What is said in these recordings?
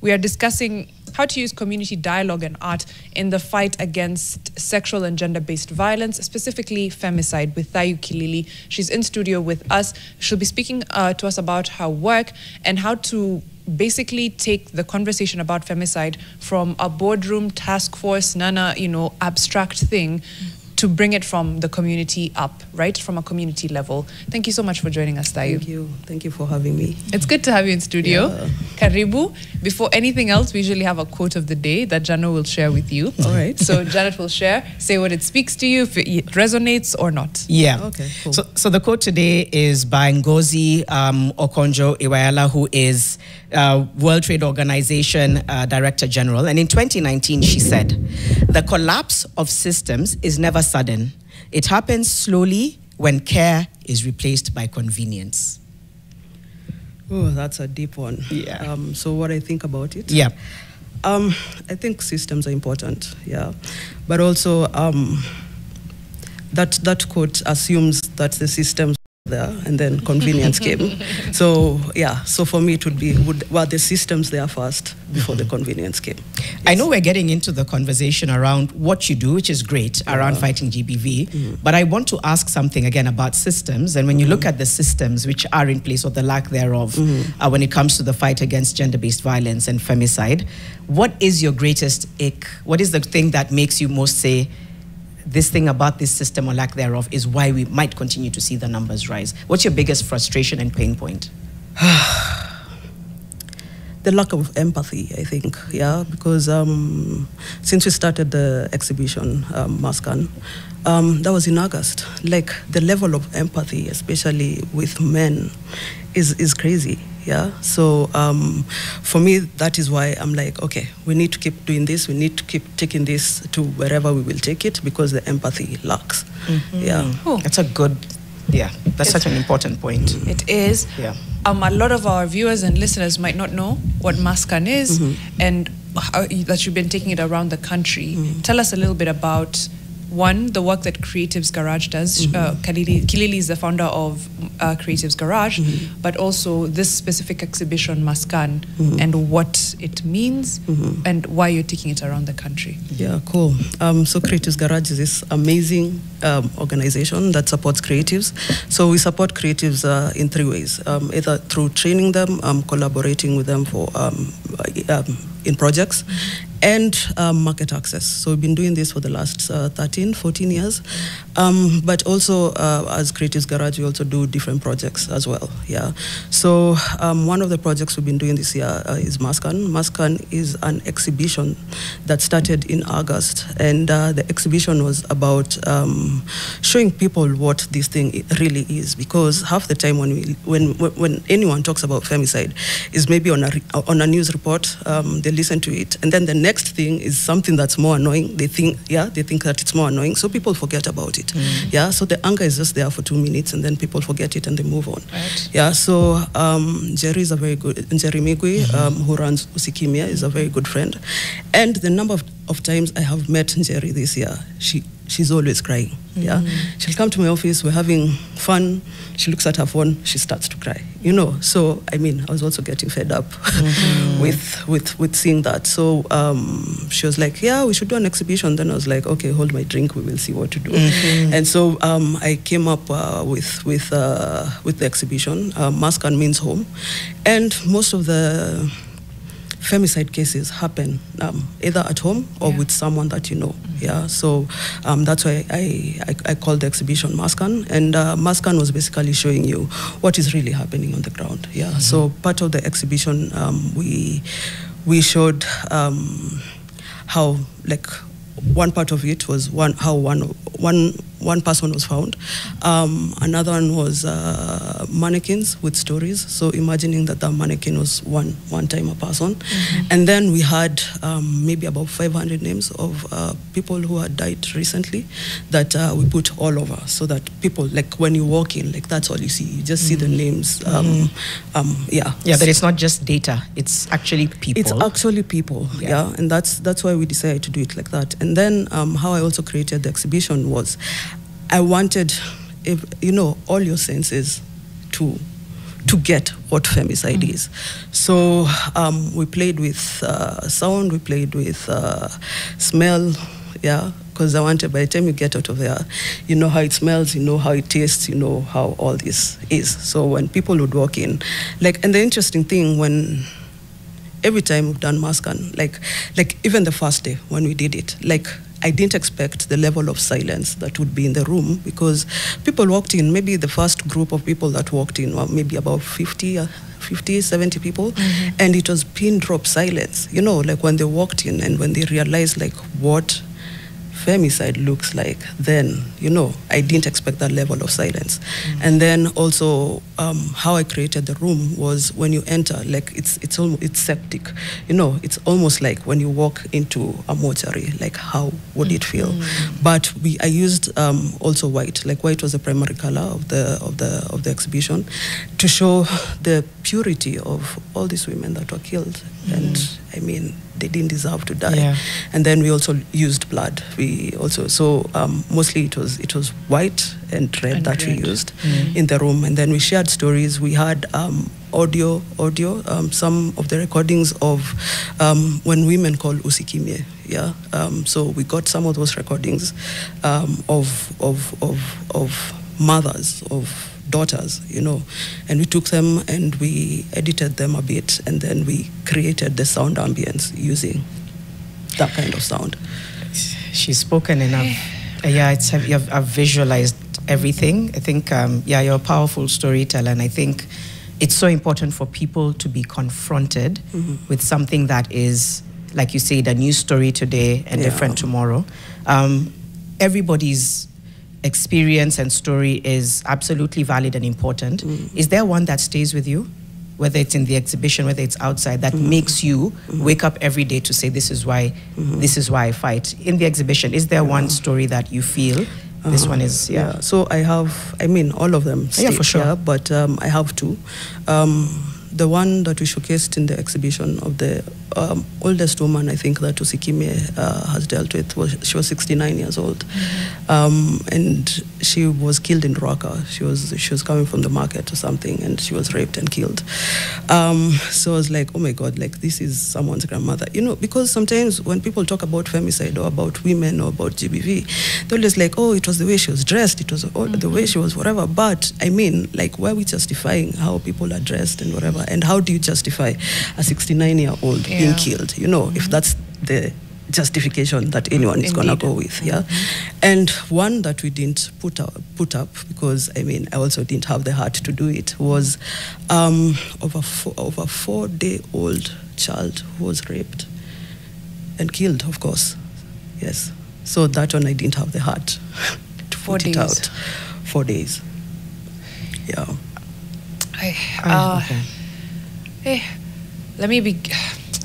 We are discussing how to use community dialogue and art in the fight against sexual and gender-based violence, specifically femicide, with Thayu Kilili. She's in studio with us. She'll be speaking to us about her work and how to basically take the conversation about femicide from a boardroom task force, abstract thing, to bring it from the community up, right? From a community level. Thank you so much for joining us, Thayu. Thank you. Thank you for having me. It's good to have you in studio. Yeah. Karibu. Before anything else, we usually have a quote of the day that Jano will share with you. All right. So Janet will share, say what it speaks to you, if it resonates or not. Yeah. Okay, cool. So the quote today is by Ngozi Okonjo-Iweala, who is World Trade Organization Director General. And in 2019, she said, "The collapse of systems is never sudden. It happens slowly when care is replaced by convenience." Oh, that's a deep one. Yeah. So what I think about it? Yeah. I think systems are important, yeah. But also, that quote assumes that the systems were there and then convenience came. So, yeah, so for me it would be, the systems there first before the convenience came. I know we're getting into the conversation around what you do, which is great, around fighting GBV, but I want to ask something again about systems. And when you look at the systems which are in place or the lack thereof when it comes to the fight against gender-based violence and femicide, what is your greatest ick? What is the thing that makes you most say, this thing about this system or lack thereof is why we might continue to see the numbers rise? What's your biggest frustration and pain point? The lack of empathy, I think, yeah, because since we started the exhibition, Maskan, that was in August. Like, the level of empathy, especially with men, is crazy, yeah? So for me, that is why I'm like, okay, we need to keep doing this, we need to keep taking this to wherever we will take it, because the empathy lacks, yeah. Oh. That's a good, that's such an important point. It is. Yeah. A lot of our viewers and listeners might not know what Maskan is and that you've been taking it around the country. Tell us a little bit about, one, the work that Creatives Garage does. Kilili is the founder of Creatives Garage, but also this specific exhibition, Maskan, and what it means and why you're taking it around the country. Yeah, cool. So Creatives Garage is this amazing organization that supports creatives. So we support creatives in three ways, either through training them, collaborating with them for in projects, and market access. So we've been doing this for the last 13, 14 years. But also, as Creatives Garage, we also do different projects as well, yeah. So one of the projects we've been doing this year is Maskan. Maskan is an exhibition that started in August, and the exhibition was about showing people what this thing really is, because half the time when anyone talks about femicide is maybe on a news report, they listen to it, and then the next thing is something that's more annoying. They think that it's more annoying, so people forget about it. Yeah, so the anger is just there for 2 minutes, and then people forget it and they move on. Right. Yeah, so Jerry is a very good, Jerry Migui, who runs Usikimia, is a very good friend, and the number of times I have met Jerry this year, she's always crying. Yeah, she'll come to my office, we're having fun, she looks at her phone, she starts to cry, so I mean, I was also getting fed up with seeing that. So she was like, yeah, we should do an exhibition. Then I was like, okay, hold my drink, we will see what to do. And so I came up with the exhibition. Maskan means home, and most of the femicide cases happen either at home or with someone that you know. Yeah, so that's why I called the exhibition Maskan, and Maskan was basically showing you what is really happening on the ground. Yeah, so part of the exhibition we showed how, like, one part of it was how one person was found. Another one was mannequins with stories. So imagining that the mannequin was one time a person. And then we had maybe about 500 names of people who had died recently that we put all over, so that people, like, when you walk in, like, that's all you see. You just see the names. Yeah, that it's not just data, it's actually people. It's actually people, yeah. And that's why we decided to do it like that. And then how I also created the exhibition was, I wanted, all your senses to to get what femicide is. So we played with sound, we played with smell, yeah, because I wanted, by the time you get out of there, you know how it smells, you know how it tastes, you know how all this is. So when people would walk in, like, and the interesting thing, when every time we've done Maskan, like even the first day when we did it, like, I didn't expect the level of silence that would be in the room, because people walked in, maybe the first group of people that walked in were maybe about 50, 70 people, and it was pin drop silence, you know, like when they walked in and when they realized like what femicide looks like, then, you know, I didn't expect that level of silence. And then also how I created the room was, when you enter, like it's almost, it's septic, you know, it's almost like when you walk into a mortuary, like how would it feel? But I used also white, like white was the primary color of the exhibition, to show the purity of all these women that were killed. And I mean, they didn't deserve to die. Yeah. And then we also used blood. We also, so mostly it was white and red that we used in the room. And then we shared stories. We had audio, some of the recordings of when women call usikimye. Yeah. So we got some of those recordings of mothers, of daughters, you know, and we took them and we edited them a bit, and then we created the sound ambience using that kind of sound. She's spoken enough. Yeah, it's I've visualized everything. I think, yeah, you're a powerful storyteller, and I think it's so important for people to be confronted with something that is, like you said, a new story today and different tomorrow. Everybody's experience and story is absolutely valid and important. Is there one that stays with you, whether it's in the exhibition, whether it's outside, that makes you wake up every day to say, this is why I fight? In the exhibition, is there one story that you feel this one is, So I have, I mean, all of them stay for sure. here, but I have two. The one that we showcased in the exhibition of the oldest woman, I think, that Usikime has dealt with, she was 69 years old, and she was killed in Rwaka. She was coming from the market or something, and she was raped and killed. So I was like, oh my God, like, this is someone's grandmother, you know, because sometimes when people talk about femicide or about women or about GBV, they're always like, oh, it was the way she was dressed, it was the way she was whatever. But I mean, like, why are we justifying how people are dressed and whatever? And how do you justify a 69-year-old being killed, you know, if that's the justification that anyone is going to go with, And one that we didn't put up because, I mean, I also didn't have the heart to do it, was of a 4-day-old child who was raped and killed, of course, yes. So that one I didn't have the heart to put it out. 4 days, yeah. Hey, let me be,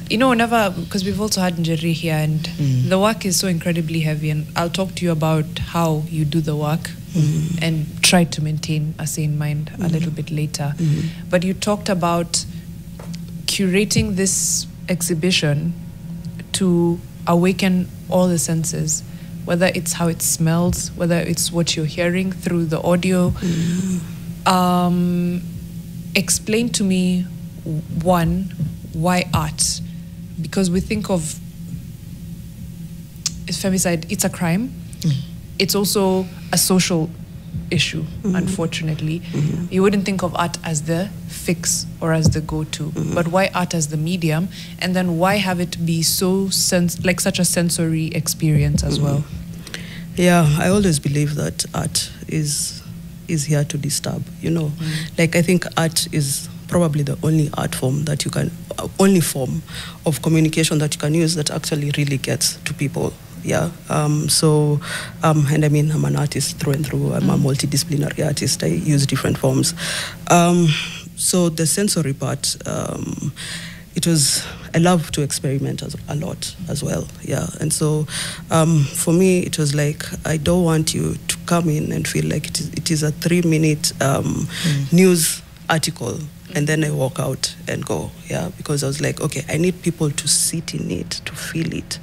you know, whenever, because we've also had Njeri here, and the work is so incredibly heavy, and I'll talk to you about how you do the work and try to maintain a sane mind a little bit later. But you talked about curating this exhibition to awaken all the senses, whether it's how it smells, whether it's what you're hearing through the audio. Explain to me, one, why art? Because we think of femicide, it's a crime. It's also a social issue, unfortunately. You wouldn't think of art as the fix or as the go-to, but why art as the medium? And then why have it be so like such a sensory experience as well? Yeah, I always believe that art is here to disturb, you know. Like, I think art is probably the only art form that you can, only form of communication that you can use that actually really gets to people. Yeah. And I mean, I'm an artist through and through. I'm a multidisciplinary artist. I use different forms. So the sensory part, I love to experiment a lot as well. Yeah. And so for me, it was like, I don't want you to come in and feel like it is a 3-minute news article and then I walk out and go, because I was like, okay, I need people to sit in it, to feel it,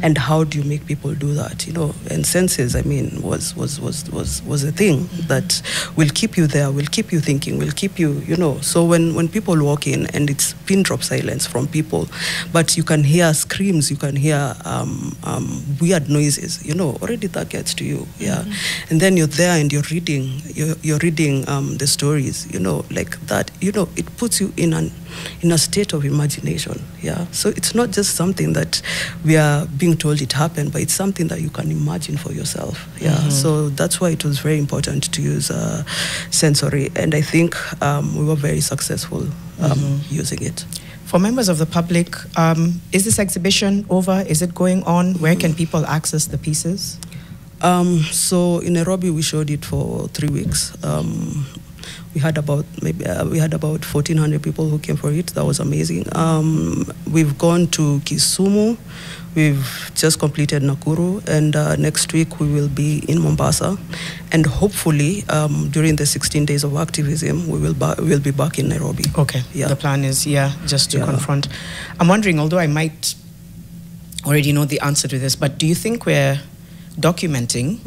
and how do you make people do that, and senses, I mean, was a thing that will keep you there, will keep you thinking, will keep you, so when people walk in and it's pin drop silence from people, but you can hear screams, you can hear weird noises, already that gets to you, and then you're there and you're reading the stories, like that, it puts you in a state of imagination, so it's not just something that we are being told it happened, but it's something that you can imagine for yourself, so that's why it was very important to use sensory, and I think we were very successful using it. For members of the public, is this exhibition over? Is it going on? Where can people access the pieces? So in Nairobi, we showed it for 3 weeks. We had about 1,400 people who came for it. That was amazing. We've gone to Kisumu. We've just completed Nakuru, and next week we will be in Mombasa, and hopefully during the 16 days of activism we'll be back in Nairobi. Okay. The plan is just to confront. I'm wondering, although I might already know the answer to this, but do you think we're documenting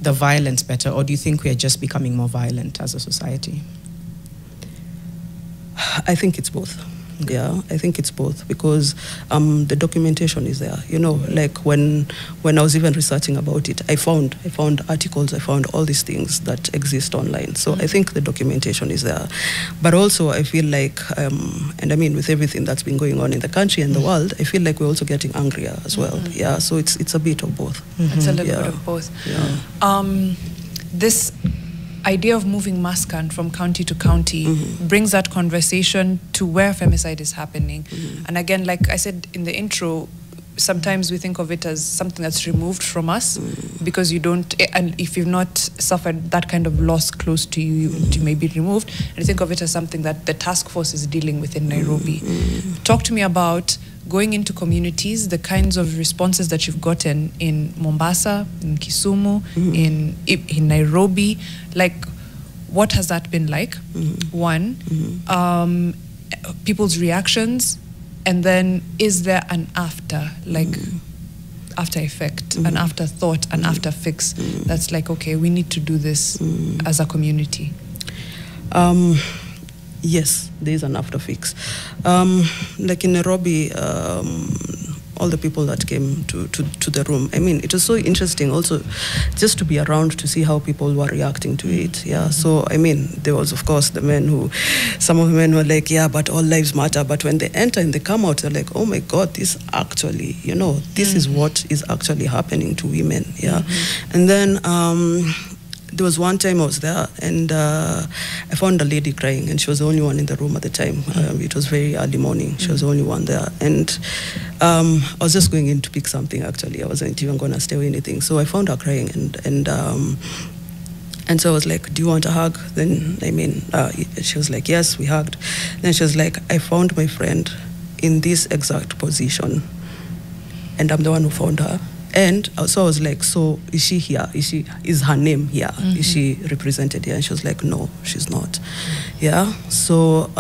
the violence better, or do you think we are just becoming more violent as a society? I think it's both. I think it's both, because the documentation is there. Like when I was even researching about it, I found articles, I found all these things that exist online. So I think the documentation is there. But also I feel like, and I mean with everything that's been going on in the country and the world, I feel like we're also getting angrier as well. So it's a bit of both. It's a little bit of both. This idea of moving Maskan from county to county brings that conversation to where femicide is happening. And again, like I said in the intro, sometimes we think of it as something that's removed from us because you don't, and if you've not suffered that kind of loss close to you, you may be removed. And you think of it as something that the task force is dealing with in Nairobi. Talk to me about going into communities, the kinds of responses that you've gotten in Mombasa, in Kisumu, in Nairobi. Like, what has that been like? One, people's reactions, and then is there an after, like after effect, an afterthought, an after fix that's like, okay, we need to do this as a community? Yes, there is an after fix. Like in Nairobi, all the people that came to the room, I mean, it was so interesting also just to be around to see how people were reacting to it. So, I mean, there was, of course, some of the men were like, but all lives matter. But when they enter and they come out, they're like, oh my God, this actually, this is what is actually happening to women. And then, there was one time I was there, and I found a lady crying, and she was the only one in the room at the time. It was very early morning. She was the only one there. And I was just going in to pick something, actually. I wasn't even going to stay or anything. So I found her crying, and so I was like, do you want a hug? Then, I mean, she was like, yes, we hugged. Then she was like, I found my friend in this exact position, and I'm the one who found her. And so I was like, so is she here? Is her name here? Is she represented here? And she was like, no, she's not. So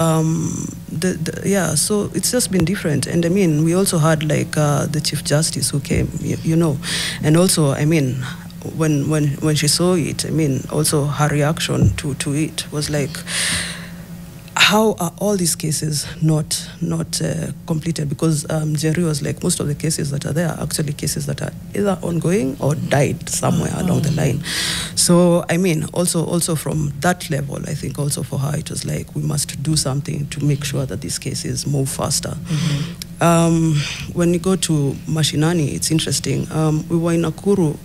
so it's just been different. And I mean, we also had like the Chief Justice who came, and also, I mean, when she saw it, I mean, also her reaction to it was like, how are all these cases not completed? Because Jerry was like, most of the cases that are there are actually cases that are either ongoing or died somewhere along the line. So, I mean, also from that level, I think also for her, it was like, we must do something to make sure that these cases move faster. When you go to Mashinani, it's interesting. We were in Nakuru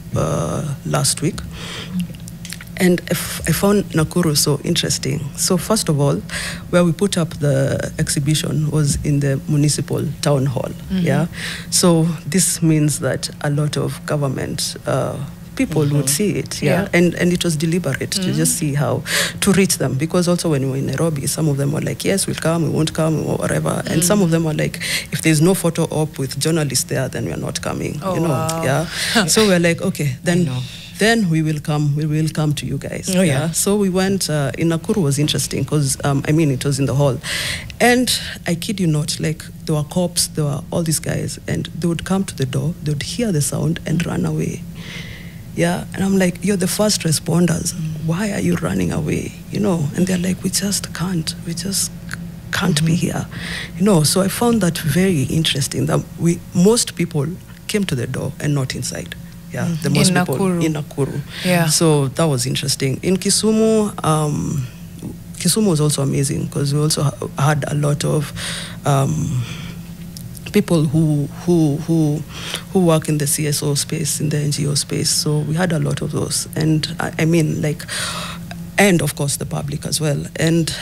last week. And I found Nakuru so interesting. So first of all, where we put up the exhibition was in the municipal town hall. So this means that a lot of government people would see it. And it was deliberate to just see how to reach them. Because also when we were in Nairobi, some of them were like, yes, we'll come, we won't come, or whatever. And some of them were like, if there's no photo op with journalists there, then we're not coming. Wow. So we're like, okay, then then we will come to you guys. Oh, yeah. So we went, in Nakuru was interesting because, it was in the hall. And I kid you not, like, there were cops, there were all these guys, and they would come to the door, they would hear the sound and run away. Yeah, and I'm like, you're the first responders. Why are you running away? And they're like, we just can't be here. So I found that very interesting, that most people came to the door and not inside. Yeah, the most in people Nakuru. in Nakuru. Yeah. So that was interesting. In Kisumu, Kisumu was also amazing because we also had a lot of people who work in the CSO space, in the NGO space. So we had a lot of those, and and of course the public as well. And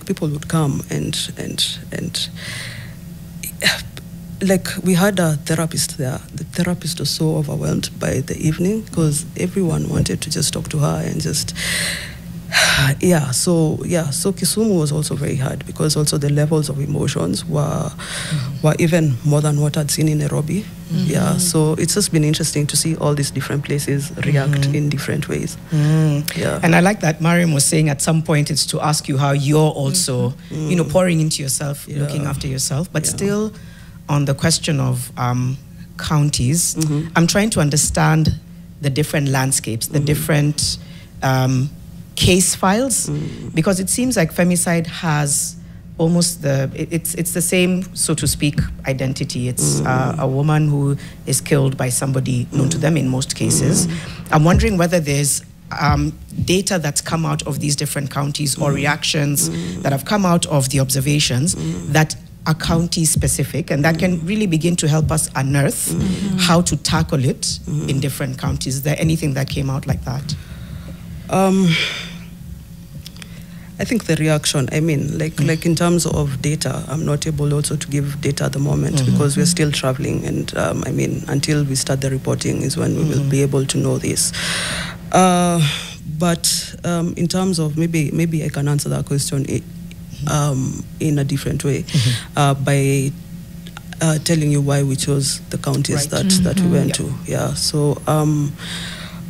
people would come and like, we had a therapist there. The therapist was so overwhelmed by the evening because everyone wanted to just talk to her and just, So Kisumu was also very hard because also the levels of emotions were even more than what I'd seen in Nairobi. Yeah, so it's just been interesting to see all these different places react in different ways. Yeah. And I like that Mariam was saying at some point it's to ask you how you're also, pouring into yourself, looking after yourself, but still on the question of counties, I'm trying to understand the different landscapes, the different case files, because it seems like femicide has almost it's the same, so to speak, identity. It's a woman who is killed by somebody known to them in most cases. I'm wondering whether there's data that's come out of these different counties or reactions that have come out of the observations that are county specific, and that can really begin to help us unearth how to tackle it in different counties. Is there anything that came out like that? I think the reaction, like in terms of data, I'm not able also to give data at the moment because we're still traveling, and until we start the reporting is when we will be able to know this. But in terms of, maybe I can answer that question in a different way by telling you why we chose the counties that we went to. Yeah, so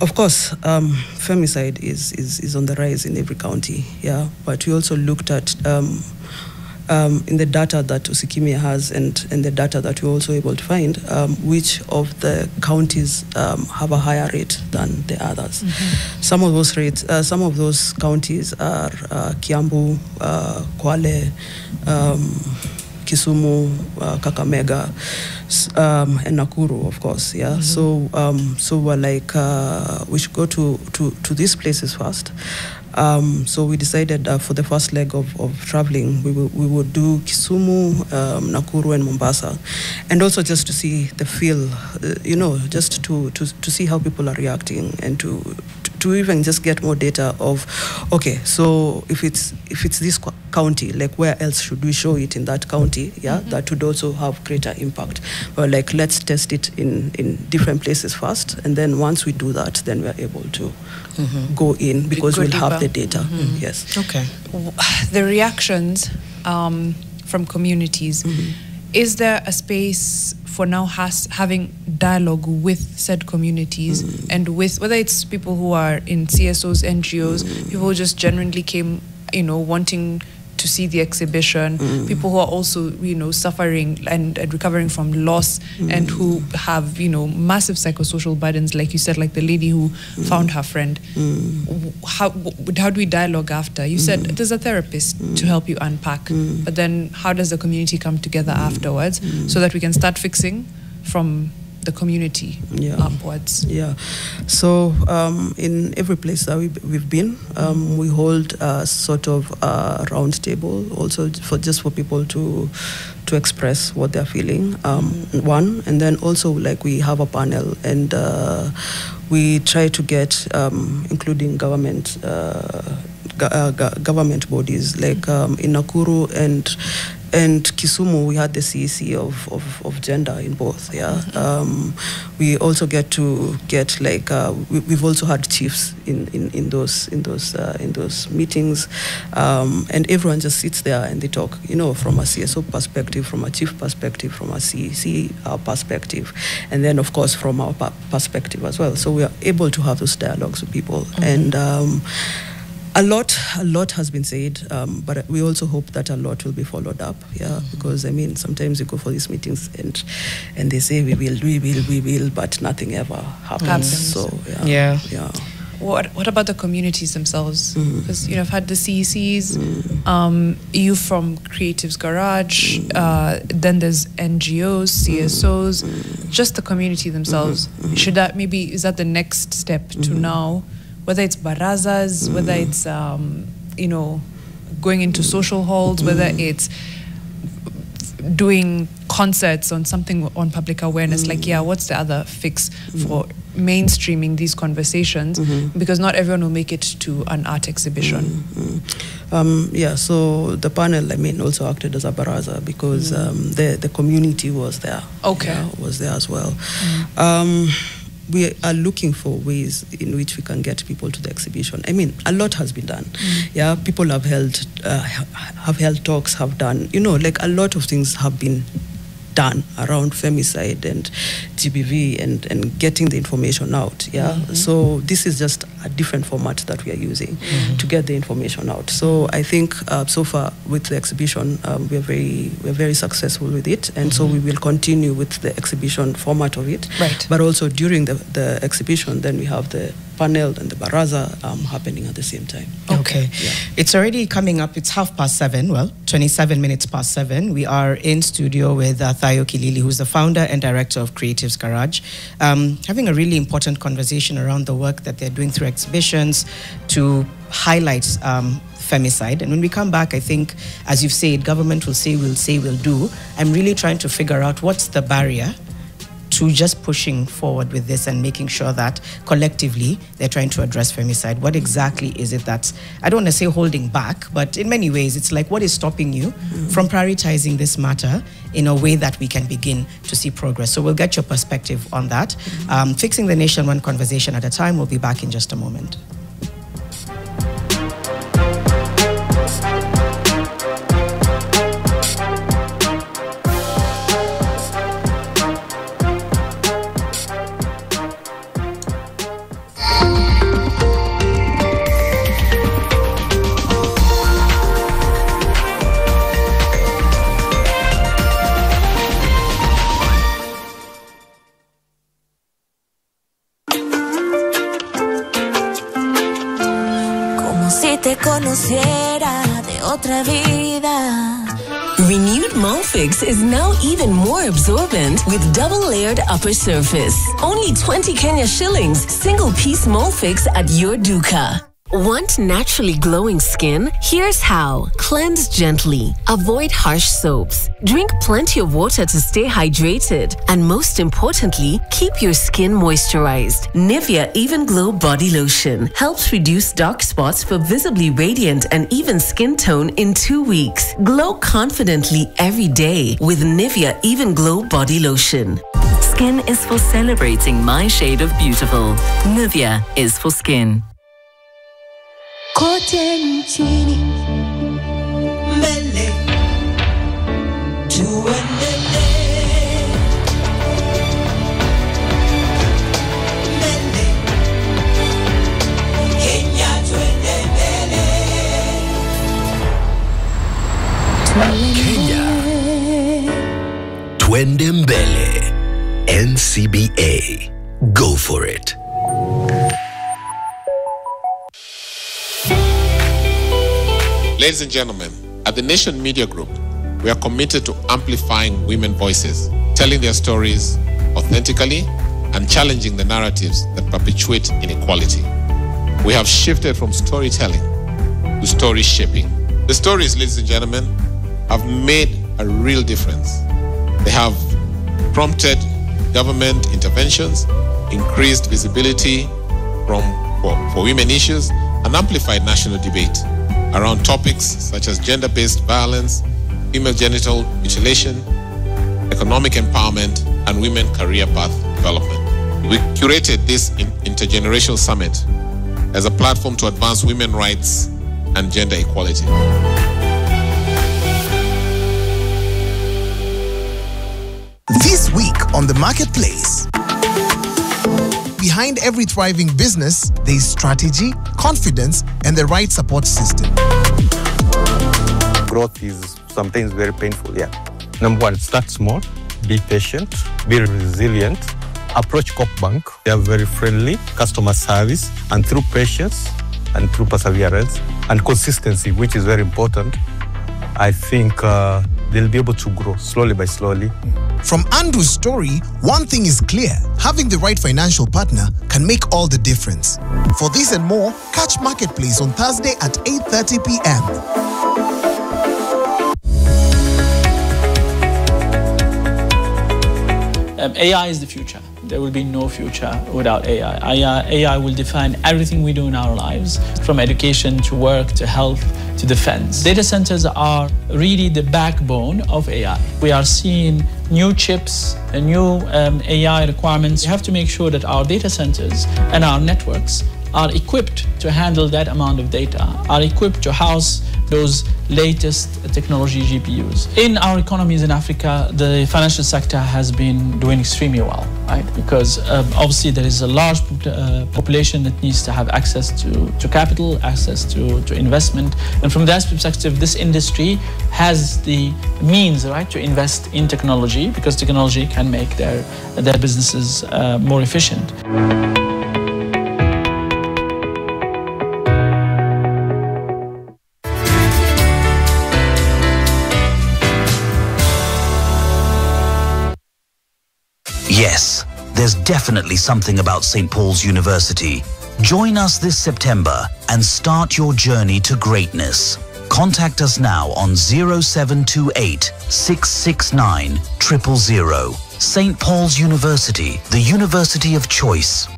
of course, femicide is on the rise in every county. Yeah, but we also looked at in the data that Usikimia has and the data that we're also able to find, which of the counties have a higher rate than the others. Some of those rates, some of those counties are Kiambu, Kwale, Kisumu, Kakamega, and Nakuru, of course. Yeah. So we're like, we should go to these places first. So we decided for the first leg of traveling, we would do Kisumu, Nakuru, and Mombasa, and also just to see the feel, just to see how people are reacting, and to even just get more data of, okay, so if it's this county, like where else should we show it in that county? Yeah, that would also have greater impact. But like, let's test it in different places first, and then once we do that, then we're able to go in because we'll have the data. Yes. Okay. The reactions from communities. Is there a space for now having dialogue with said communities and with, whether it's people who are in CSOs, NGOs, people who just genuinely came, wanting to see the exhibition, people who are also, suffering and recovering from loss and who have, massive psychosocial burdens, like you said, like the lady who found her friend. How do we dialogue after? You said there's a therapist to help you unpack, but then how does the community come together afterwards so that we can start fixing from the community upwards? Yeah. So in every place that we've been, we hold a sort of round table also for people to express what they're feeling. One, and then also like we have a panel, and we try to get including government bodies like in Nakuru and Kisumu, we had the CEC of gender in both. Yeah, we also get like we've also had chiefs in those meetings, and everyone just sits there and they talk, from a CSO perspective, from a chief perspective, from a CEC perspective, and then of course from our perspective as well. So we are able to have those dialogues with people, and a lot has been said, but we also hope that a lot will be followed up. Yeah, because I mean, sometimes you go for these meetings and they say we will, but nothing ever happens. So yeah. What about the communities themselves? Because I've had the CECs, you from Creatives Garage, then there's NGOs, CSOs, just the community themselves. Is that the next step to now? Whether it's barazas, whether it's going into social halls, whether it's doing concerts on something on public awareness, what's the other fix for mainstreaming these conversations? Because not everyone will make it to an art exhibition. So the panel, also acted as a baraza because the community was there. Okay. Was there as well. We are looking for ways in which we can get people to the exhibition. I mean, a lot has been done. Yeah, people have held talks, have done, a lot of things have been done around femicide and GBV and getting the information out. Yeah, so this is just a different format that we are using to get the information out. So I think so far with the exhibition, we're very successful with it, and so we will continue with the exhibition format of it. Right. But also during the exhibition, then we have the panel and the baraza happening at the same time. Okay. Yeah. It's already coming up. It's 7:30. Well, 27 minutes past 7. We are in studio with Thayu Kilili, who's the founder and director of Creatives Garage, having a really important conversation around the work that they're doing through exhibitions to highlight femicide. And when we come back, I think, as you've said, government will say, we'll do. I'm really trying to figure out what's the barrier to just pushing forward with this and making sure that collectively they're trying to address femicide. What exactly is it that's, I don't want to say holding back, but in many ways it's like, what is stopping you from prioritizing this matter in a way that we can begin to see progress? So we'll get your perspective on that. Fixing the nation one conversation at a time. We'll be back in just a moment. Renewed Molfix is now even more absorbent with double-layered upper surface. Only 20 Kenya shillings, single-piece Molfix at your duka. Want naturally glowing skin? Here's how. Cleanse gently. Avoid harsh soaps. Drink plenty of water to stay hydrated. And most importantly, keep your skin moisturized. Nivea Even Glow Body Lotion helps reduce dark spots for visibly radiant and even skin tone in 2 weeks. Glow confidently every day with Nivea Even Glow Body Lotion. Skin is for celebrating my shade of beautiful. Nivea is for skin. Kote nchini mbele tuendelee, mbele Kenya tuendelee, Kenya twende mbele. NCBA, go for it. Ladies and gentlemen, at the Nation Media Group, we are committed to amplifying women voices, telling their stories authentically and challenging the narratives that perpetuate inequality. We have shifted from storytelling to story shaping. The stories, ladies and gentlemen, have made a real difference. They have prompted government interventions, increased visibility for women issues, and amplified national debate around topics such as gender-based violence, female genital mutilation, economic empowerment, and women career path development. We curated this intergenerational summit as a platform to advance women's rights and gender equality. This week on the marketplace. Behind every thriving business, there is strategy, confidence, and the right support system. Growth is sometimes very painful, yeah. Number one, start small, be patient, be resilient, approach Coop Bank. They are very friendly, customer service, and through patience and through perseverance and consistency, which is very important, I think they'll be able to grow slowly by slowly. From Andrew's story, one thing is clear. Having the right financial partner can make all the difference. For this and more, catch Marketplace on Thursday at 8:30 p.m. AI is the future. There will be no future without AI. AI will define everything we do in our lives, from education to work to health to defense. Data centers are really the backbone of AI. We are seeing new chips and new AI requirements. We have to make sure that our data centers and our networks are equipped to handle that amount of data, are equipped to house those latest technology GPUs. In our economies in Africa, the financial sector has been doing extremely well, right? Because obviously there is a large population that needs to have access to capital, access to investment. And from that perspective, this industry has the means, right, to invest in technology, because technology can make their businesses more efficient. Yes, there's definitely something about St. Paul's University. Join us this September and start your journey to greatness. Contact us now on 0728 669 000. St. Paul's University, the university of choice.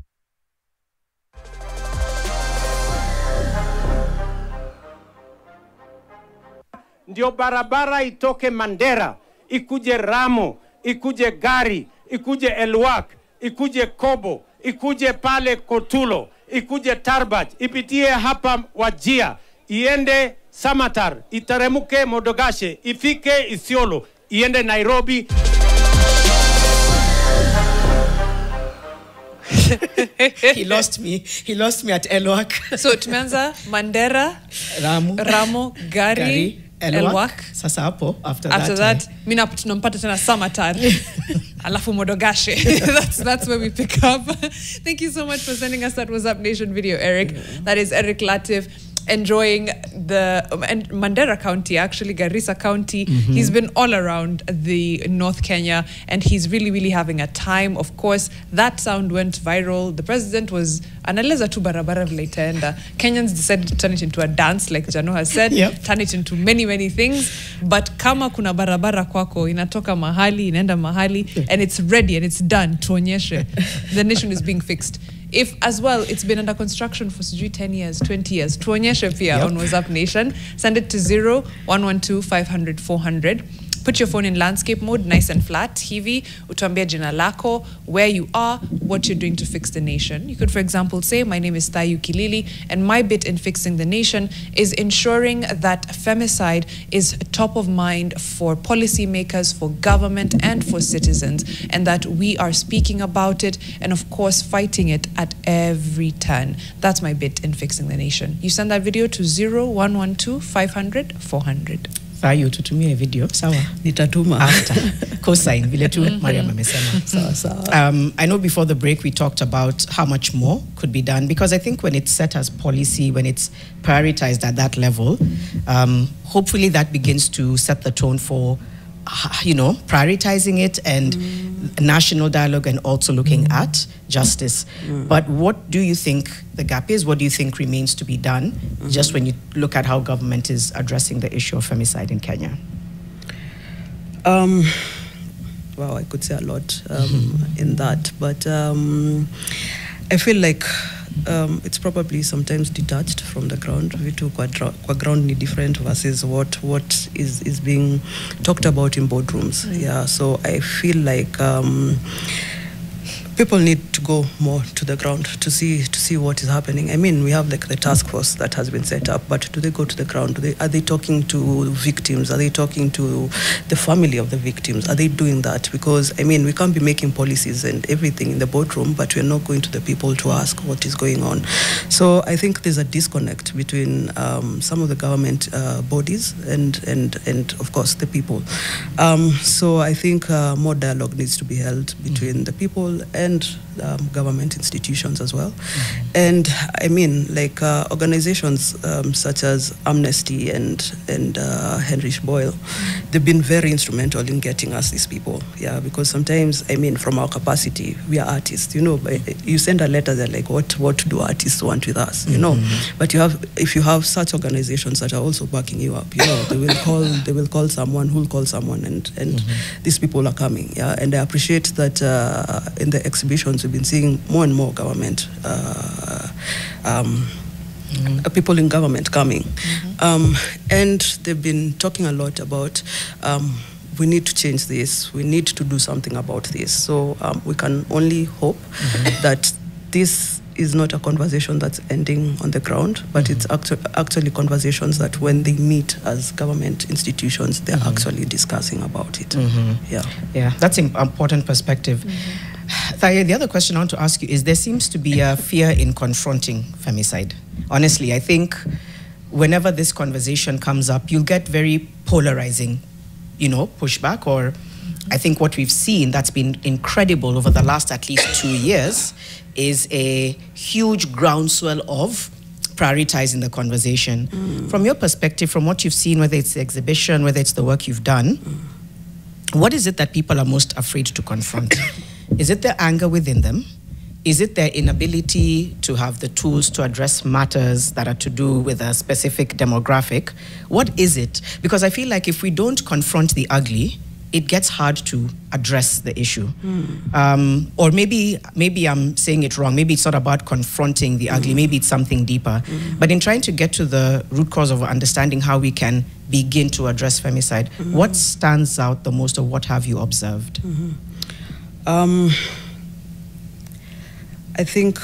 Ndio barabara itoke Mandera, ikuje Ramo, ikuje Gari, ikuje Elwak, ikuje Kobo, ikuje pale Kotulo, ikuje Tarbaj, ipitie hapa Wajia, iende Samatar, itaremuke Modogashe, ifike Isiolo, iende Nairobi. He lost me at Elwak. So tumeanza Mandera, Ramo, Gari, Elwak. Sasa hapo after that mimi napo tunampata tena Samatar. Alafu Modogashe. That's where we pick up. Thank you so much for sending us that What's Up Nation video, Eric. That is Eric Latif enjoying the Mandera County, actually Garissa County. He's been all around the North Kenya, and he's really having a time. Of course, that sound went viral. The president was analeza tu barabara vile itaenda. Kenyans decided to turn it into a dance, like Jano has said, turn it into many things. But kama kuna barabara kwako, inatoka mahali, inaenda mahali, and it's ready and it's done, tuonyeshe. The nation is being fixed. If as well, it's been under construction for 10 years, 20 years. Tuonyeshe pia on What's Up Nation. Send it to 0112 500 400. Put your phone in landscape mode, nice and flat. Hivi, utuambia jina lako, where you are, what you're doing to fix the nation. You could, for example, say, my name is Thayu Kilili, and my bit in fixing the nation is ensuring that femicide is top of mind for policymakers, for government, and for citizens, and that we are speaking about it, and of course, fighting it at every turn. That's my bit in fixing the nation. You send that video to 0112 500 400. Thayu, tutumie video, sawa? Nitatuma. After. Co-sign, vile tu Mariam amesema. I know before the break we talked about how much more could be done, because I think when it's set as policy, when it's prioritized at that level, hopefully that begins to set the tone for, prioritizing it and national dialogue, and also looking at justice. But what do you think the gap is? What do you think remains to be done, just when you look at how government is addressing the issue of femicide in Kenya? Wow, I could say a lot in that, but I feel like it's probably sometimes detached from the ground. Vitu kwa ground ni different versus what is being talked about in boardrooms. Yeah, so I feel like people need to go more to the ground to see what is happening. I mean, we have like the task force that has been set up, but do they go to the ground? Are they talking to victims? Are they talking to the family of the victims? Are they doing that? Because I mean, we can't be making policies and everything in the boardroom, but we're not going to the people to ask what is going on. So I think there's a disconnect between some of the government bodies and of course the people. So I think more dialogue needs to be held between the people and government institutions as well. And I mean, like organizations such as Amnesty and Heinrich Boyle, they've been very instrumental in getting us these people. Yeah, because sometimes, I mean, from our capacity, we are artists. You know, you send a letter, they're like, what do artists want with us? You know, but if you have such organizations that are also backing you up, you know, they will call someone who'll call someone, and these people are coming. Yeah, and I appreciate that in the exhibitions we've been seeing more and more government people in government coming, and they've been talking a lot about we need to change this, we need to do something about this. So we can only hope that this is not a conversation that's ending on the ground, but it's actually conversations that when they meet as government institutions, they're actually discussing about it. Yeah, that's an important perspective. Thayu, the other question I want to ask you is, there seems to be a fear in confronting femicide. Honestly, I think whenever this conversation comes up, you'll get very polarizing, you know, pushback. Or I think what we've seen that's been incredible over the last at least 2 years is a huge groundswell of prioritizing the conversation. From your perspective, from what you've seen, whether it's the exhibition, whether it's the work you've done, what is it that people are most afraid to confront? Is it their anger within them? Is it their inability to have the tools to address matters that are to do with a specific demographic? What is it? Because I feel like if we don't confront the ugly, it gets hard to address the issue. Or maybe I'm saying it wrong. Maybe it's not about confronting the ugly. Maybe it's something deeper. But in trying to get to the root cause of understanding how we can begin to address femicide, what stands out the most, or what have you observed? I think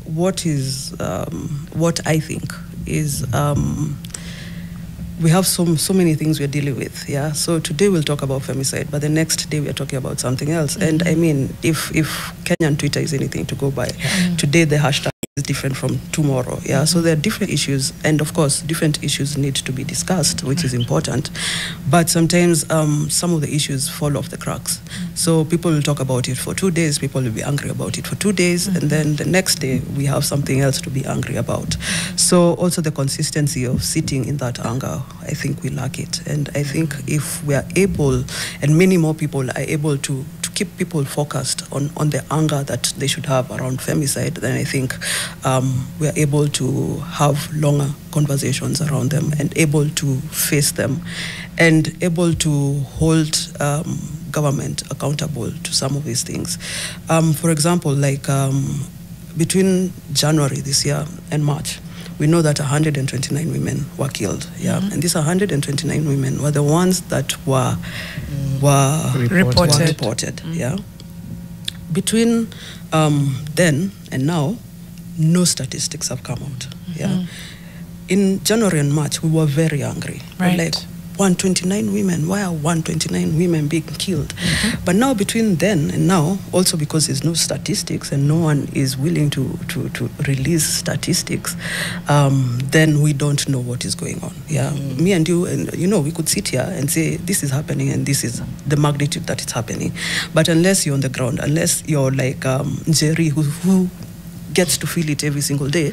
what I think is we have so many things we're dealing with. Yeah. So today we'll talk about femicide, but the next day we're talking about something else. And I mean, if Kenyan Twitter is anything to go by, today the hashtag is different from tomorrow. Yeah. So there are different issues, and of course, different issues need to be discussed, which is important. But sometimes some of the issues fall off the cracks. So people will talk about it for 2 days, people will be angry about it for 2 days, and then the next day we have something else to be angry about. So also the consistency of sitting in that anger, I think we lack it. And I think if we are able, and many more people are able to keep people focused on the anger that they should have around femicide, then I think we are able to have longer conversations around them and able to face them and able to hold government accountable to some of these things. For example, like between January this year and March, we know that 129 women were killed. Yeah, and these 129 women were the ones that were reported. Yeah, between then and now, no statistics have come out. Yeah, in January and March, we were very angry. Right. We're like, 129 women, why are 129 women being killed? But now between then and now, also because there's no statistics and no one is willing to release statistics, then we don't know what is going on. Yeah, me and you, and you know, we could sit here and say this is happening and this is the magnitude that it's happening. But unless you're on the ground, unless you're like Jerry who gets to feel it every single day,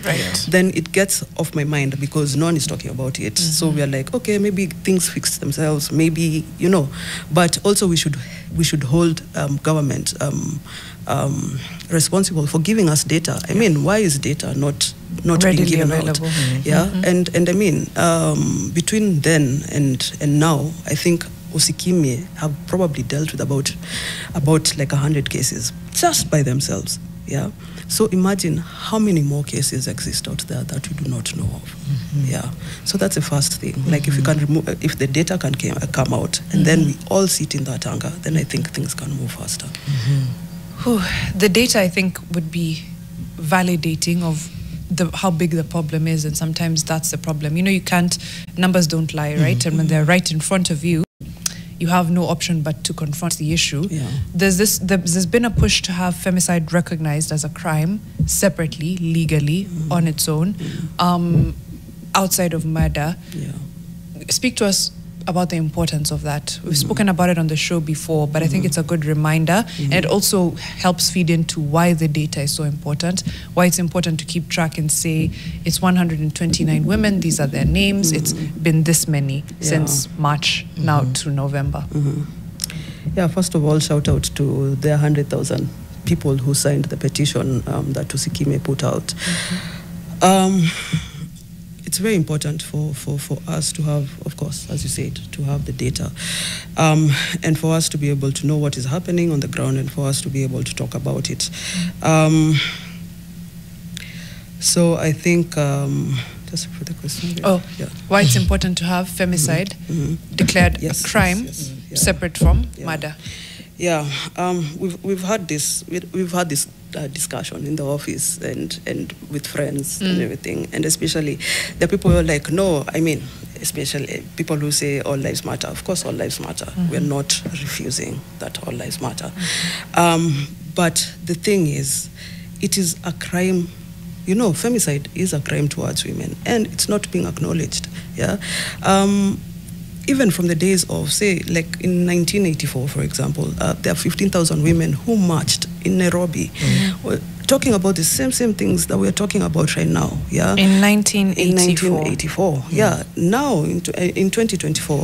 then it gets off my mind because no one is talking about it. So we are like, okay, maybe things fix themselves, maybe, you know, but also we should hold government responsible for giving us data. I mean, why is data not being given available out? Yeah, and I mean, between then and now, I think Usikimye have probably dealt with about like 100 cases just by themselves. Yeah. So imagine how many more cases exist out there that we do not know of. Yeah. So that's the first thing. Like if you can remove, if the data can come out, and then we all sit in that anger, then I think things can move faster. Whew. The data, I think, would be validating of how big the problem is, and sometimes that's the problem. You know, you can't, numbers don't lie, right? And when they're right in front of you, you have no option but to confront the issue. Yeah. There's been a push to have femicide recognized as a crime separately, legally, on its own, outside of murder. Yeah. Speak to us about the importance of that. We've spoken about it on the show before, but I think it's a good reminder, and it also helps feed into why the data is so important, why it's important to keep track and say it's 129 women, these are their names, it's been this many since March now to November. Yeah, first of all, shout out to the 100,000 people who signed the petition that Tusikime put out. It's very important for us to have, of course, as you said, to have the data, and for us to be able to know what is happening on the ground, and for us to be able to talk about it. So I think, just for the question. Why it's important to have femicide declared a crime separate from murder. Yeah, we've had this discussion in the office and with friends and everything, and especially the people who are like, no, I mean, especially people who say all lives matter. Of course, all lives matter. We're not refusing that all lives matter. But the thing is, it is a crime. You know, femicide is a crime towards women, and it's not being acknowledged. Yeah. Even from the days of, say, like in 1984, for example, there are 15,000 women who marched in Nairobi, talking about the same things that we're talking about right now. Yeah, in 1984. In 1984, yeah. Now in 2024,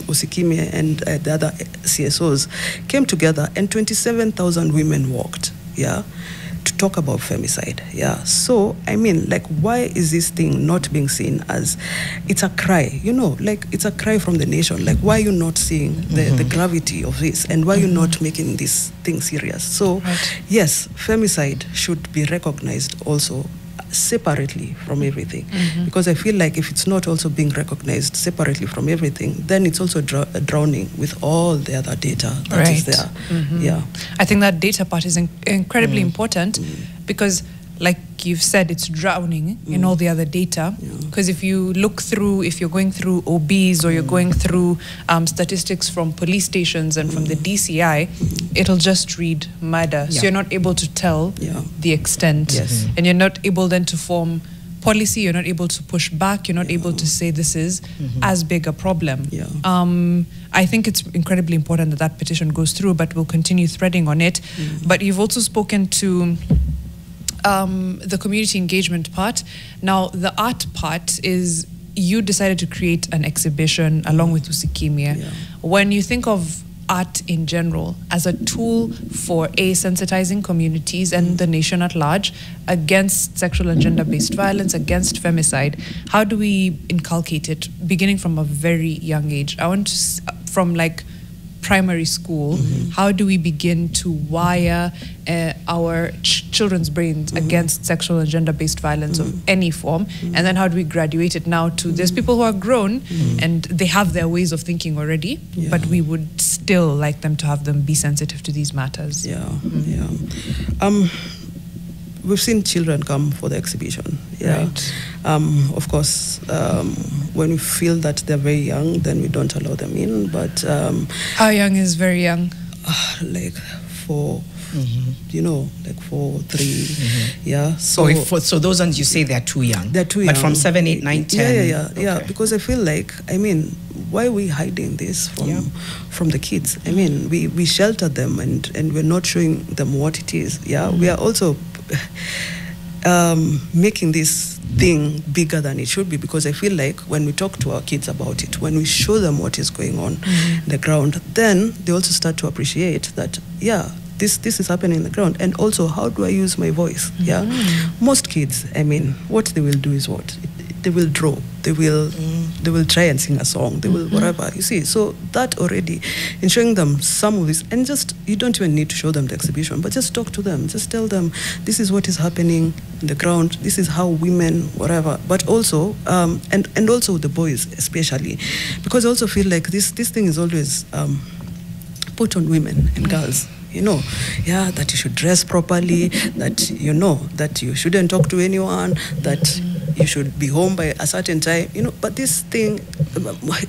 Usikime and the other CSOs came together, and 27,000 women walked. Yeah. To talk about femicide. Yeah. So, I mean, like, why is this thing not being seen as, it's a cry, you know, like, it's a cry from the nation. Like, why are you not seeing the gravity of this, and why are you not making this thing serious? So, yes, femicide should be recognized also separately from everything, because I feel like if it's not also being recognized separately from everything, then it's also drowning with all the other data that is there. Yeah, I think that data part is incredibly important, because like you've said, it's drowning in all the other data, because if you look through, if you're going through OBs or you're going through statistics from police stations and from the DCI, it'll just read murder. So you're not able to tell the extent, and you're not able then to form policy, you're not able to push back, you're not able to say this is as big a problem. I think it's incredibly important that that petition goes through, but we'll continue threading on it. But you've also spoken to the community engagement part. Now, the art part is, you decided to create an exhibition along with Usikimia. When you think of art in general as a tool for sensitizing communities and the nation at large against sexual and gender-based violence, against femicide, how do we inculcate it beginning from a very young age? I want to, from like primary school, how do we begin to wire our children's brains against sexual and gender-based violence of any form, and then how do we graduate it now to, there's people who are grown and they have their ways of thinking already, but we would still like them to have them be sensitive to these matters. We've seen children come for the exhibition. Of course, when we feel that they're very young, then we don't allow them in. But how young is very young? Like 4, you know, like 4, 3. Yeah. So those ones you say they're too young. They're too young. But from 7, 8, 9, 10. Yeah. Because I feel like, I mean, why are we hiding this from the kids? I mean, we shelter them and we're not showing them what it is. Yeah. We are also making this thing bigger than it should be, because I feel like when we talk to our kids about it, when we show them what is going on in the ground, then they also start to appreciate that, this is happening in the ground, and also how do I use my voice? Most kids, I mean, what they will do is what? they will draw, they will try and sing a song, they will whatever, you see. So that already, in showing them some of this, and just, you don't even need to show them the exhibition, but just talk to them, just tell them, this is what is happening in the ground, this is how women, whatever, but also, and also the boys especially, because I also feel like this thing is always put on women and girls. You know, that you should dress properly, that you know, that you shouldn't talk to anyone, that you should be home by a certain time, you know. But this thing,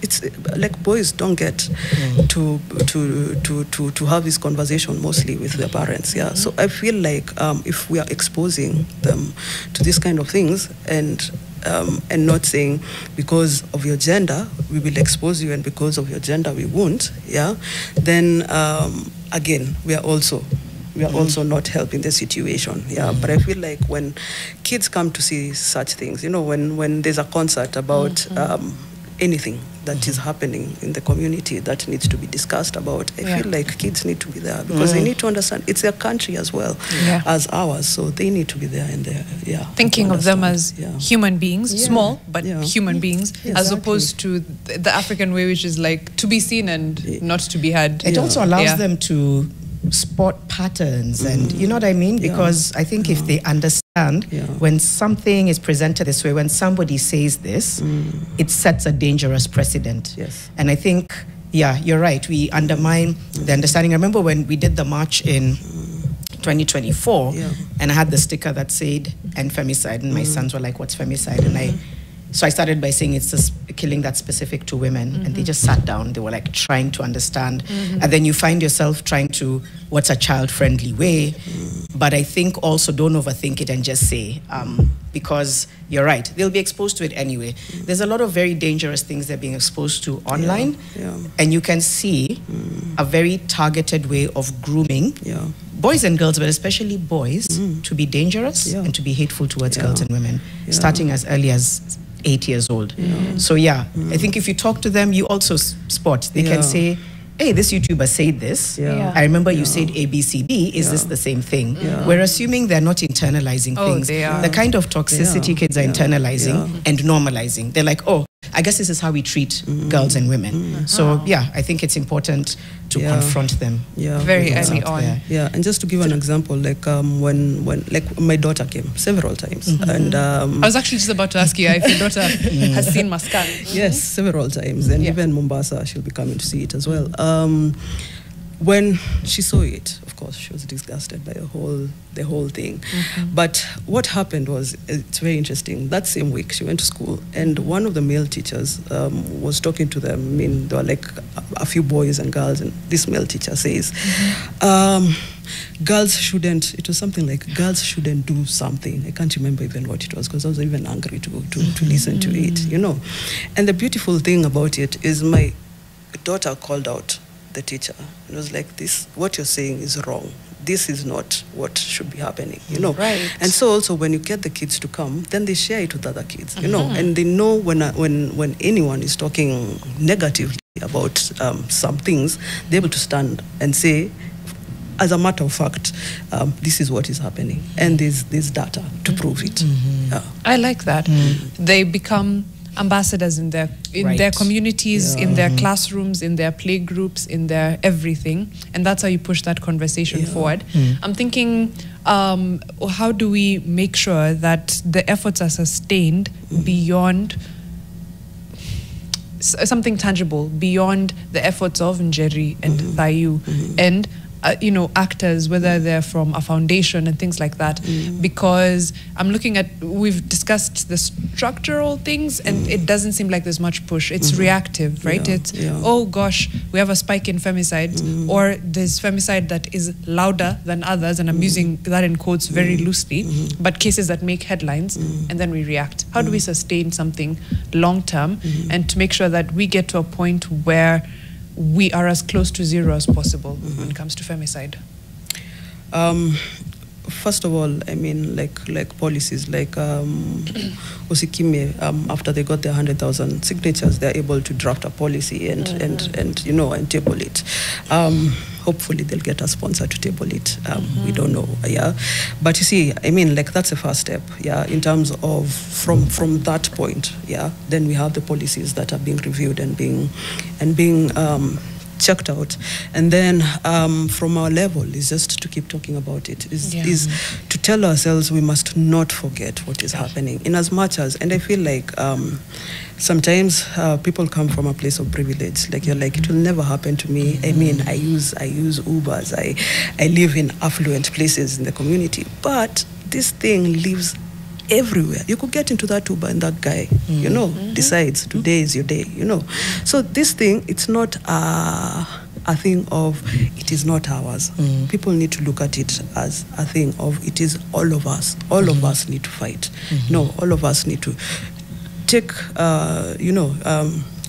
it's like boys don't get to have this conversation mostly with their parents. Yeah. So I feel like if we are exposing them to these kind of things and not saying because of your gender we will expose you and because of your gender we won't, then again we are also not helping the situation. But I feel like when kids come to see such things, you know, when there's a concert about anything that is happening in the community that needs to be discussed about, I feel like kids need to be there because they need to understand it's their country as well as ours, so they need to be there and there. Thinking of them as human beings, small but human beings, as opposed to the African way, which is like to be seen and not to be heard. It also allows them to spot patterns and you know what I mean, because I think if they understand when something is presented this way, when somebody says this, it sets a dangerous precedent. And I think you're right, we undermine the understanding. I remember when we did the march in 2024 and I had the sticker that said end femicide, and my sons were like, what's femicide? And so I started by saying it's a killing that's specific to women, and they just sat down. They were like trying to understand, and then you find yourself trying to, what's a child-friendly way? But I think also don't overthink it and just say, because you're right, they'll be exposed to it anyway. There's a lot of very dangerous things they're being exposed to online, and you can see a very targeted way of grooming boys and girls, but especially boys, to be dangerous and to be hateful towards girls and women, starting as early as 8 years old. So I think if you talk to them, you also spot. They can say, hey, this YouTuber said this. I remember you said ABCD. Is this the same thing? We're assuming they're not internalizing things. They are. The kind of toxicity kids are internalizing and normalizing. They're like, oh, I guess this is how we treat girls and women. So I think it's important to confront them. Very early on. And just to give an example, like when like my daughter came several times, and I was actually just about to ask you if your daughter has seen Maskan. Yes, several times, and even Mombasa, she'll be coming to see it as well. When she saw it, of course, she was disgusted by the whole thing. But what happened was, it's very interesting. That same week, she went to school, and one of the male teachers was talking to them. I mean, there were like a few boys and girls, and this male teacher says, girls shouldn't, it was something like, girls shouldn't do something. I can't remember even what it was, because I was even angry to listen to it, you know. And the beautiful thing about it is my daughter called out the teacher and was like, this, what you're saying is wrong. This is not what should be happening, you know. And so also when you get the kids to come, then they share it with other kids, you know, and they know when anyone is talking negatively about some things, they're able to stand and say, as a matter of fact, this is what is happening, and there's data to prove it. I like that. They become ambassadors in their communities, in their classrooms, in their play groups, in their everything, and that's how you push that conversation forward. I'm thinking, how do we make sure that the efforts are sustained beyond something tangible, beyond the efforts of Njeri and Thayu and you know, actors, whether they're from a foundation and things like that, because I'm looking at, we've discussed the structural things and it doesn't seem like there's much push. It's reactive, right? It's, oh gosh, we have a spike in femicides, or there's femicide that is louder than others, and I'm using that in quotes very loosely, but cases that make headlines, and then we react. How do we sustain something long term and to make sure that we get to a point where we are as close to zero as possible when it comes to femicide? first of all, I mean, like policies, like Usikime, after they got their 100,000 signatures, they're able to draft a policy and table it. Hopefully they'll get a sponsor to table it. We don't know, yeah. But you see, I mean, like that's the first step, yeah. In terms of from that point, yeah. Then we have the policies that are being reviewed and being checked out, and then from our level is just to keep talking about it. Is to tell ourselves we must not forget what is happening. In as much as, and I feel like sometimes people come from a place of privilege. Like you're like, it will never happen to me. I mean, I use Ubers. I live in affluent places in the community, but this thing lives everywhere. You could get into that Uber and that guy, decides today is your day, So this thing, it's not a thing of, it is not ours. People need to look at it as a thing of, it is all of us. All of us need to fight. No, all of us need to take,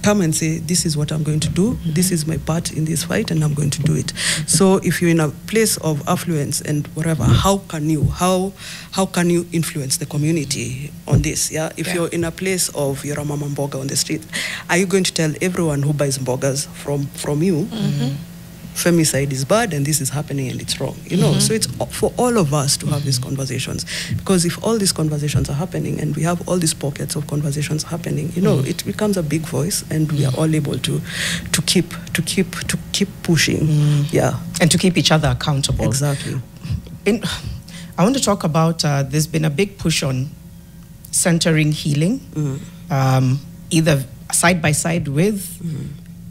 come and say, this is what I'm going to do. This is my part in this fight, and I'm going to do it. So if you're in a place of affluence and whatever, how can you influence the community on this? Yeah. If you're in a place of you're a mama mboga on the street, are you going to tell everyone who buys mbogas from you? Femicide is bad and this is happening and it's wrong, So it's for all of us to have these conversations, because if all these conversations are happening and we have all these pockets of conversations happening, it becomes a big voice, and we are all able to keep pushing, and to keep each other accountable. Exactly. I want to talk about there's been a big push on centering healing, either side by side with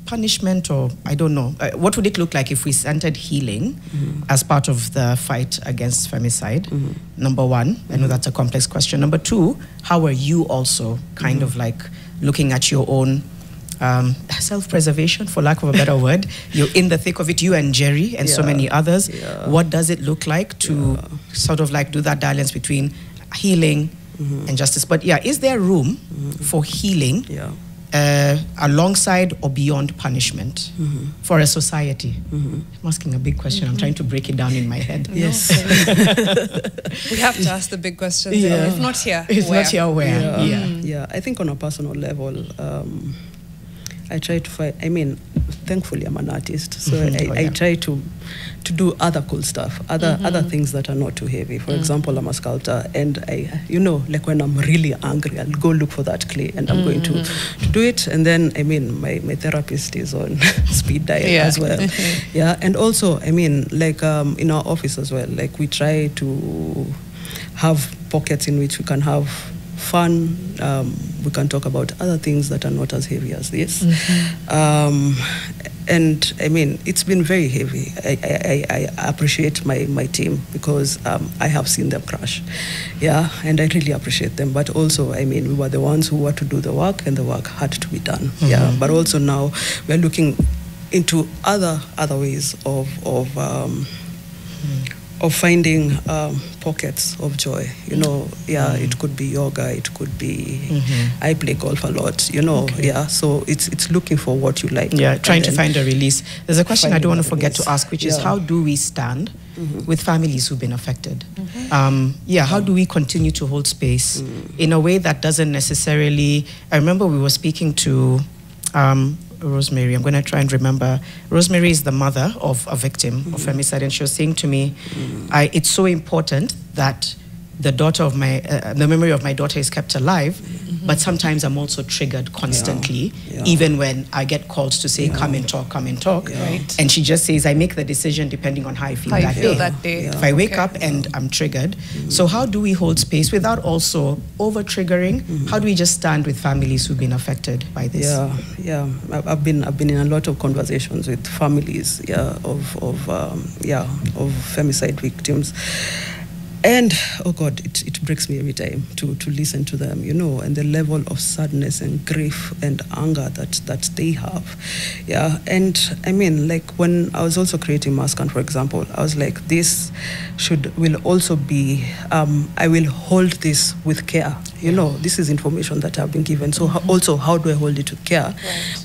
punishment, or I don't know. What would it look like if we centered healing as part of the fight against femicide? Number one, I know that's a complex question. Number two, how are you also kind of like looking at your own self-preservation, for lack of a better word? You're in the thick of it, you and Jerry and so many others. What does it look like to sort of like do that balance between healing and justice? But is there room for healing alongside or beyond punishment for a society? I'm asking a big question. I'm trying to break it down in my head. Yes. We have to ask the big questions. If not here, where? Yeah. I think on a personal level, I try to find, thankfully I'm an artist, so I try to do other cool stuff, other things that are not too heavy. For example, I'm a sculptor, and like when I'm really angry, I'll go look for that clay and I'm going to do it. And then, my therapist is on speed dial as well. And also, like in our office as well, like we try to have pockets in which we can have fun. We can talk about other things that are not as heavy as this. And it's been very heavy. I appreciate my team, because I have seen them crash. And I really appreciate them. But also, we were the ones who were to do the work, and the work had to be done. But also now we're looking into other ways of finding pockets of joy, it could be yoga, it could be, I play golf a lot, so it's looking for what you like. Trying to find a release. There's a question I don't want to forget to ask, which is how do we stand with families who've been affected? How do we continue to hold space in a way that doesn't necessarily, I remember we were speaking to Rosemary, I'm going to try and remember. Rosemary is the mother of a victim of femicide, and she was saying to me, it's so important that the daughter of the memory of my daughter is kept alive, but sometimes I'm also triggered constantly, even when I get calls to say, come and talk. Right. And she just says, I make the decision depending on how I feel that day. If I wake up and I'm triggered. So how do we hold space without also over-triggering? How do we just stand with families who've been affected by this? I've been in a lot of conversations with families of femicide victims. And, oh God, it breaks me every time to listen to them, and the level of sadness and grief and anger that they have. And like when I was also creating Maskan, for example, I was like, this will also be, I will hold this with care. This is information that I've been given. So also, how do I hold it with care?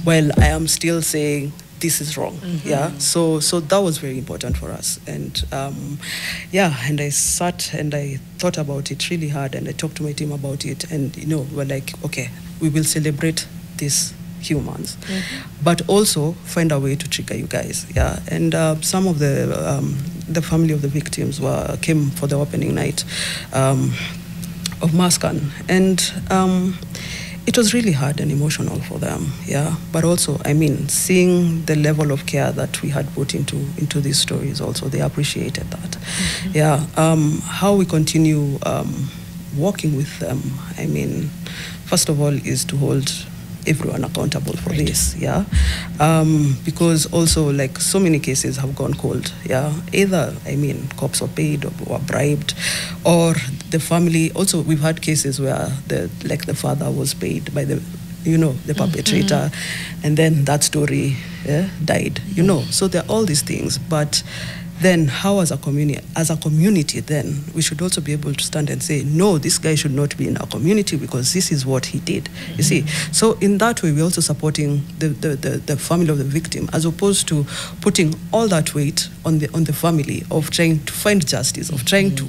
While I am still saying, this is wrong. Yeah, so that was very important for us, and and I sat and I thought about it really hard, and I talked to my team about it, and we're like, okay, we will celebrate these humans, but also find a way to trigger you guys. Yeah, and some of the family of the victims came for the opening night of Maskan, and it was really hard and emotional for them, yeah. But also, I mean, seeing the level of care that we had put into these stories, also they appreciated that, yeah. How we continue working with them, I mean, first of all, is to hold everyone accountable for this, yeah. Because also, like, so many cases have gone cold, yeah. Either, I mean, cops were paid or bribed, or the family. Also, we've had cases where the father was paid by the perpetrator, and then that story died, So there are all these things, but then how as a community, then we should also be able to stand and say, no, this guy should not be in our community because this is what he did. You see, so in that way, we're also supporting the family of the victim, as opposed to putting all that weight on the family of trying to find justice, of trying to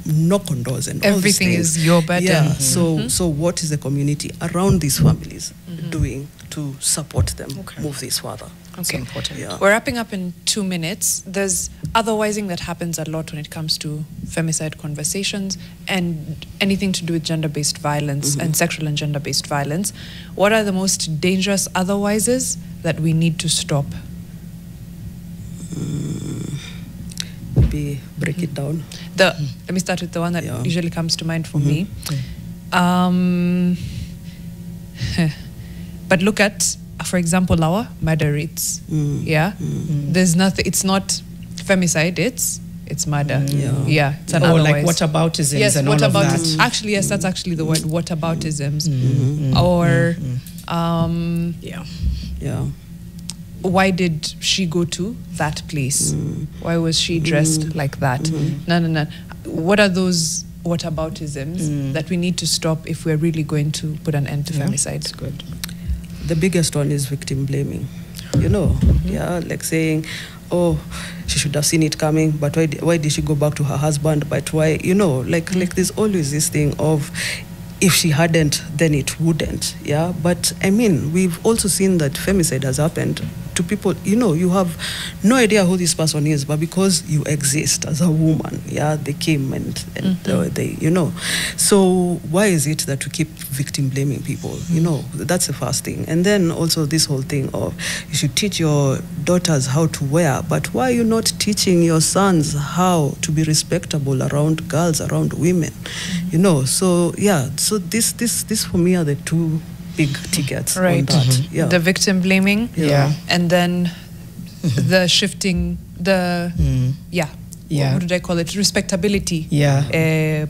knock on doors and all these things. Everything is your burden. Yeah. So what is the community around these families doing to support them move this further? Okay. Important. Yeah. We're wrapping up in 2 minutes. There's otherwising that happens a lot when it comes to femicide conversations and anything to do with gender-based violence and sexual and gender-based violence. What are the most dangerous otherwises that we need to stop? Maybe break it down. Let me start with the one that usually comes to mind for me. But look at, for example, our murder rates. There's nothing. It's not femicide. It's murder. It's another like whataboutisms. Yes, and all of that. Actually, yes, that's actually the word, whataboutisms. Or why did she go to that place? Why was she dressed like that? No. What are those whataboutisms that we need to stop if we're really going to put an end to femicide? That's good. The biggest one is victim blaming. Like saying, oh, she should have seen it coming, but why did she go back to her husband? But why, like there's always this thing of, if she hadn't, then it wouldn't, yeah? But, I mean, we've also seen that femicide has happened to people, you have no idea who this person is, but because you exist as a woman, yeah, they came and they, So why is it that we keep victim blaming people? That's the first thing. And then also this whole thing of, you should teach your daughters how to wear, but why are you not teaching your sons how to be respectable around girls, around women? So yeah, so this for me are the two big tickets on that. Yeah. The victim blaming, and then the shifting, what did I call it? Respectability,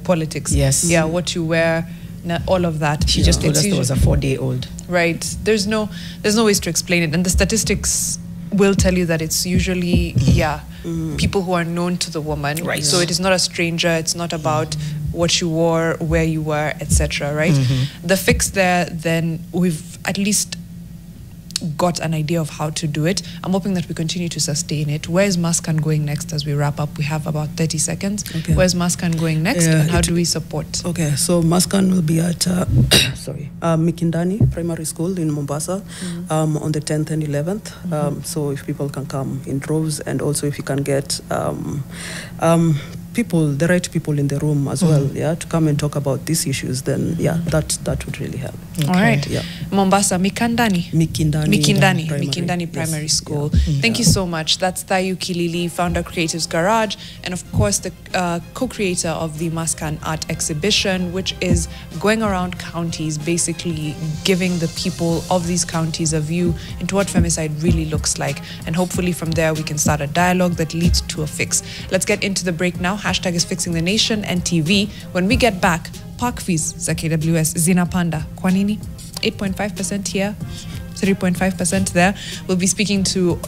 politics. Yes. Yeah, what you wear, all of that. She just told us there was a 4-day-old. Right. There's no ways to explain it, and the statistics will tell you that it's usually people who are known to the woman. Right. So it is not a stranger. It's not about what you wore, where you were, etc. Right. The fix there, then we've at least got an idea of how to do it. I'm hoping that we continue to sustain it. Where is Maskan going next as we wrap up? We have about 30 seconds. Okay. Where's Maskan going next, and how do we support? Okay, so Maskan will be at Mikindani Primary School in Mombasa on the 10th and 11th. So if people can come in droves, and also if you can get the right people in the room as well, to come and talk about these issues, then that would really help. Okay. All right. Yeah. Mombasa, Mikindani Primary Primary School. Yeah. Thank you so much. That's Thayu Kilili, founder Creatives Garage, and of course the co-creator of the Maskan Art Exhibition, which is going around counties, basically giving the people of these counties a view into what femicide really looks like, and hopefully from there we can start a dialogue that leads to a fix. Let's get into the break now. Hashtag is Fixing the Nation and TV. When we get back, park fees za KWS zinapanda. Kwa nini? 8.5% here, 3.5% there. We'll be speaking to